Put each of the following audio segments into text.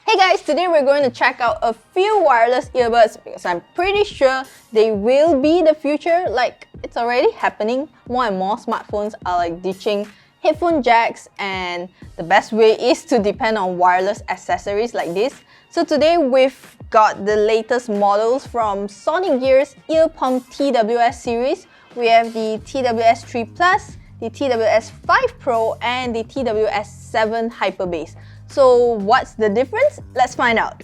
Hey guys, today we're going to check out a few wireless earbuds because I'm pretty sure they will be the future. Like, it's already happening. More and more smartphones are like ditching headphone jacks, and the best way is to depend on wireless accessories like this. So today we've got the latest models from SonicGear's Earpump TWS series. We have the TWS 3 Plus, the TWS 5 Pro, and the TWS 7 Hyperbass. So what's the difference? Let's find out.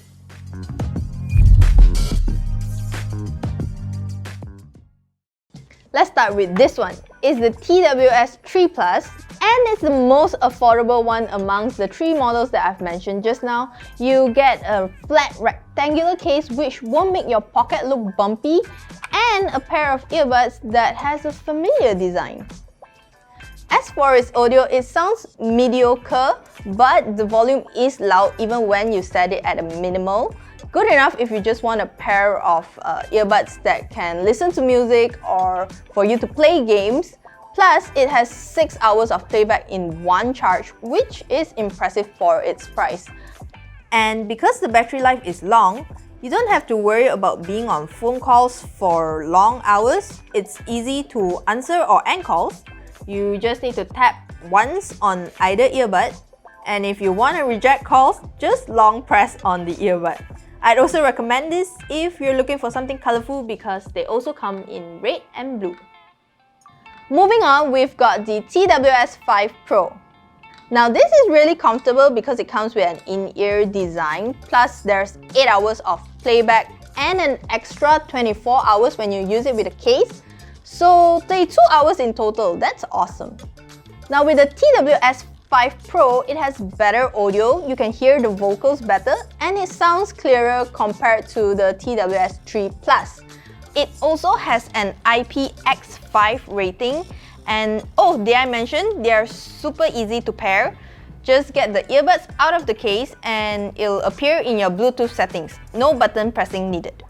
Let's start with this one. It's the TWS 3 Plus, and it's the most affordable one amongst the three models that I've mentioned just now. You get a flat rectangular case which won't make your pocket look bumpy, and a pair of earbuds that has a familiar design. As for its audio, it sounds mediocre, but the volume is loud even when you set it at a minimal. Good enough if you just want a pair of earbuds that can listen to music or for you to play games. Plus, it has 6 hours of playback in one charge, which is impressive for its price. And because the battery life is long, you don't have to worry about being on phone calls for long hours. It's easy to answer or end calls. You just need to tap once on either earbud, and if you want to reject calls, just long press on the earbud. I'd also recommend this if you're looking for something colorful because they also come in red and blue. Moving on, we've got the TWS 5 Pro. Now this is really comfortable because it comes with an in-ear design, plus there's 8 hours of playback and an extra 24 hours when you use it with a case. So 32 hours in total, that's awesome. Now with the TWS 5 Pro, it has better audio, you can hear the vocals better, and it sounds clearer compared to the TWS 3 Plus. It also has an IPX5 rating, and oh, did I mention, they are super easy to pair. Just get the earbuds out of the case and it'll appear in your Bluetooth settings. No button pressing needed.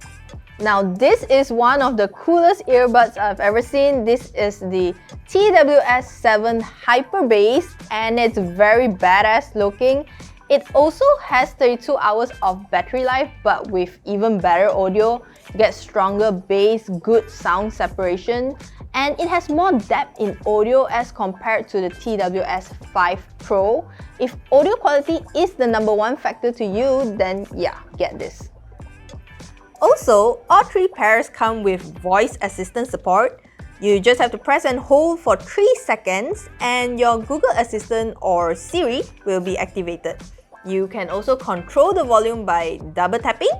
Now this is one of the coolest earbuds I've ever seen. This is the TWS 7 Hyperbass, and it's very badass looking. It also has 32 hours of battery life, but with even better audio. You get stronger bass, good sound separation, and it has more depth in audio as compared to the TWS 5 Pro. If audio quality is the #1 factor to you, then yeah, get this. Also, all three pairs come with voice assistant support. You just have to press and hold for 3 seconds and your Google Assistant or Siri will be activated. You can also control the volume by double tapping.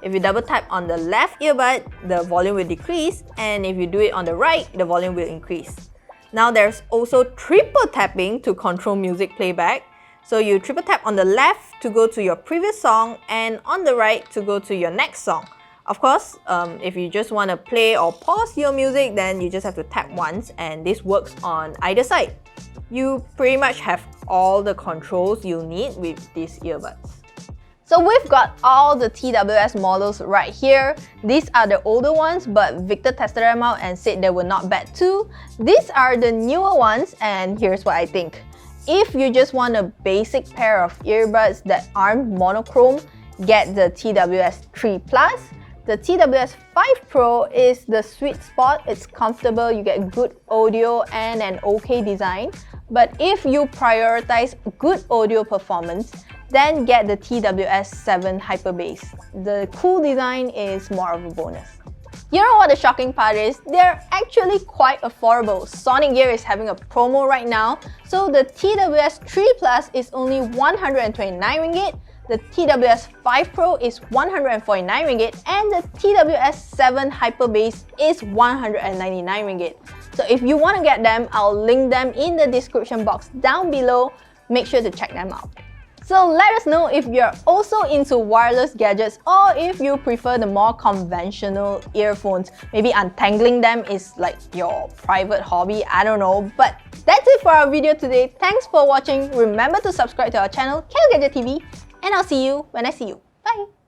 If you double tap on the left earbud, the volume will decrease, and if you do it on the right, the volume will increase. Now there's also triple tapping to control music playback. So you triple tap on the left to go to your previous song and on the right to go to your next song. Of course, if you just want to play or pause your music, then you just have to tap once, and this works on either side. You pretty much have all the controls you need with these earbuds. So we've got all the TWS models right here. These are the older ones, but Victor tested them out and said they were not bad too. These are the newer ones, and here's what I think. If you just want a basic pair of earbuds that aren't monochrome, get the TWS 3 Plus. The TWS 5 Pro is the sweet spot. It's comfortable, you get good audio and an okay design. But if you prioritize good audio performance, then get the TWS 7 Hyperbass. The cool design is more of a bonus. You know what the shocking part is? They're actually quite affordable. SonicGear is having a promo right now. So the TWS 3 Plus is only 129 ringgit. The TWS 5 Pro is 149 ringgit, and the TWS 7 Hyperbass is 199 ringgit. So if you want to get them, I'll link them in the description box down below. Make sure to check them out. So let us know if you're also into wireless gadgets or if you prefer the more conventional earphones. Maybe untangling them is like your private hobby, I don't know. But that's it for our video today. Thanks for watching. Remember to subscribe to our channel, KLGadgetTV, and I'll see you when I see you. Bye!